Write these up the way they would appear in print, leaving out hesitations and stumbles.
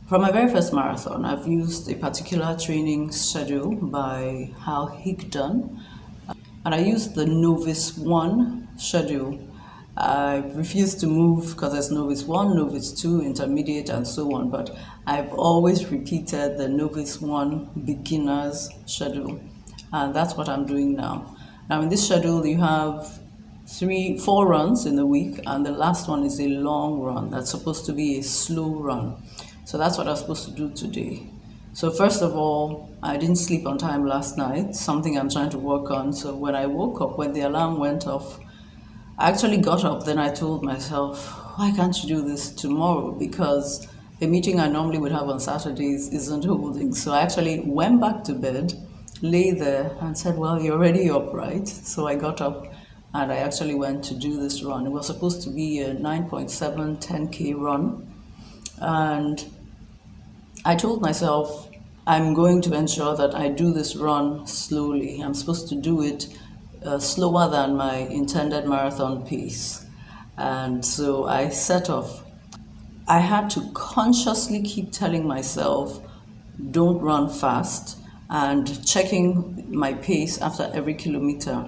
For my very first marathon, I've used a particular training schedule by Hal Higdon, and I used the Novice 1 schedule. I refused to move because there's Novice 1, Novice 2, Intermediate, and so on, but I've always repeated the Novice 1 beginner's schedule, and that's what I'm doing now. Now, in this schedule, you have 4 runs in the week, and the last one is a long run that's supposed to be a slow run. So that's what I'm supposed to do today. So first of all, I didn't sleep on time last night, something I'm trying to work on. So when I woke up, when the alarm went off, I actually got up, then I told myself, why can't you do this tomorrow? Because a meeting I normally would have on Saturdays isn't holding. So I actually went back to bed, lay there and said, well, you're already up, right? So I got up and I actually went to do this run. It was supposed to be a 9.7 10K run. And I told myself, I'm going to ensure that I do this run slowly. I'm supposed to do it slower than my intended marathon pace. And so I set off. I had to consciously keep telling myself, don't run fast, and checking my pace after every kilometer.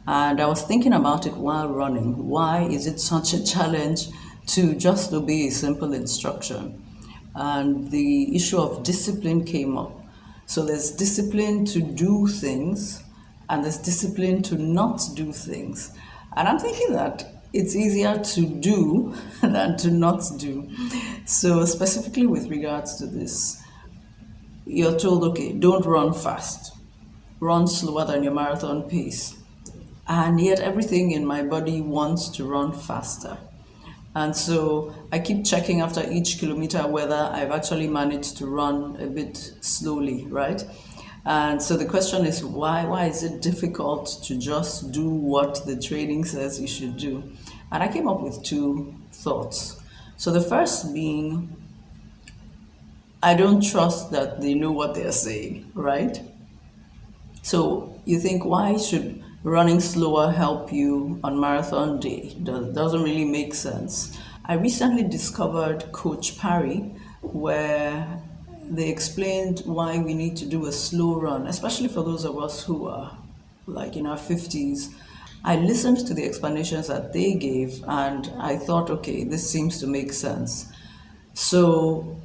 And I was thinking about it while running. Why is it such a challenge to just obey a simple instruction? And the issue of discipline came up. So there's discipline to do things, and there's discipline to not do things. And I'm thinking that it's easier to do than to not do. So specifically with regards to this, you're told, okay, don't run fast. Run slower than your marathon pace. And yet everything in my body wants to run faster. And so I keep checking after each kilometer whether I've actually managed to run a bit slowly, right? And so the question is, why is it difficult to just do what the training says you should do? And I came up with 2 thoughts. So the first being, I don't trust that they know what they're saying, right? So you think, why should running slower help you on marathon day? Doesn't really make sense. I recently discovered Coach Parry, where they explained why we need to do a slow run, especially for those of us who are like in our 50s. I listened to the explanations that they gave and I thought, okay, this seems to make sense. So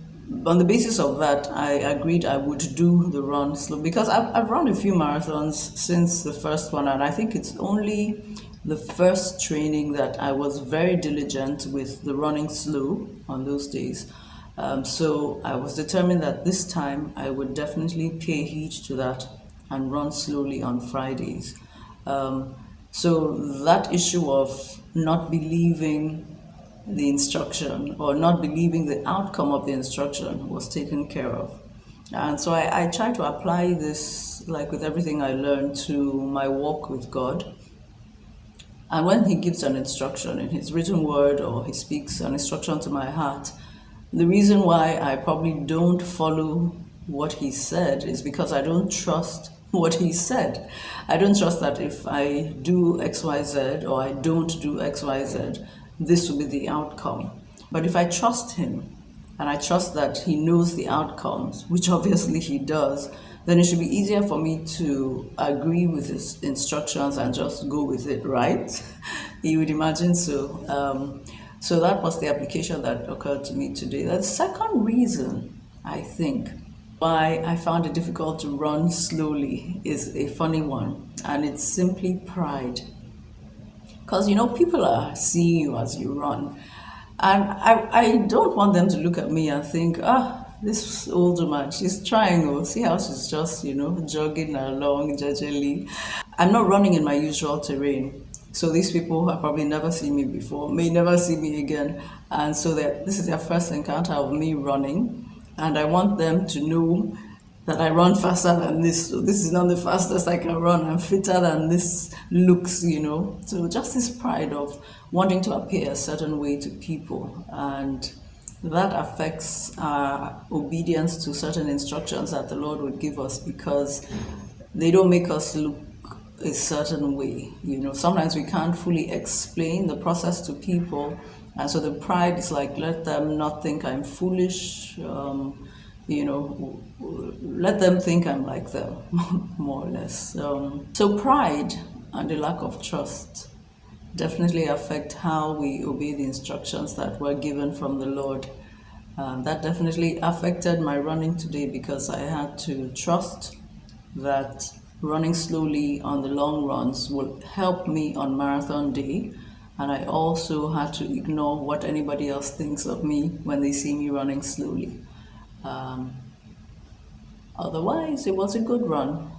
on the basis of that, I agreed I would do the run slow, because I've run a few marathons since the first one, and I think it's only the first training that I was very diligent with the running slow on those days. So I was determined that this time I would definitely pay heed to that and run slowly on Fridays. So that issue of not believing the instruction or not believing the outcome of the instruction was taken care of. And so I try to apply this, like with everything I learned, to my walk with God. And when he gives an instruction in his written word or he speaks an instruction to my heart, the reason why I probably don't follow what he said is because I don't trust what he said. I don't trust that if I do XYZ or I don't do XYZ, this will be the outcome. But if I trust him and I trust that he knows the outcomes, which obviously he does, then it should be easier for me to agree with his instructions and just go with it, right? You would imagine so. So that was the application that occurred to me today. The second reason, I think, why I found it difficult to run slowly is a funny one, and it's simply pride. Because, people are seeing you as you run. And I don't want them to look at me and think, this old woman, she's trying, see how she's just, jogging along gingerly. I'm not running in my usual terrain. So these people have probably never seen me before, may never see me again. And so this is their first encounter of me running. And I want them to know that I run faster than this. So this is not the fastest I can run. I'm fitter than this looks, So just this pride of wanting to appear a certain way to people. And that affects our obedience to certain instructions that the Lord would give us, because they don't make us look a certain way. Sometimes we can't fully explain the process to people, and so the pride is like, let them not think I'm foolish. Let them think I'm like them, more or less. So pride and the lack of trust definitely affect how we obey the instructions that were given from the Lord. That definitely affected my running today because I had to trust that running slowly on the long runs will help me on marathon day. And I also had to ignore what anybody else thinks of me when they see me running slowly. Otherwise, it was a good run.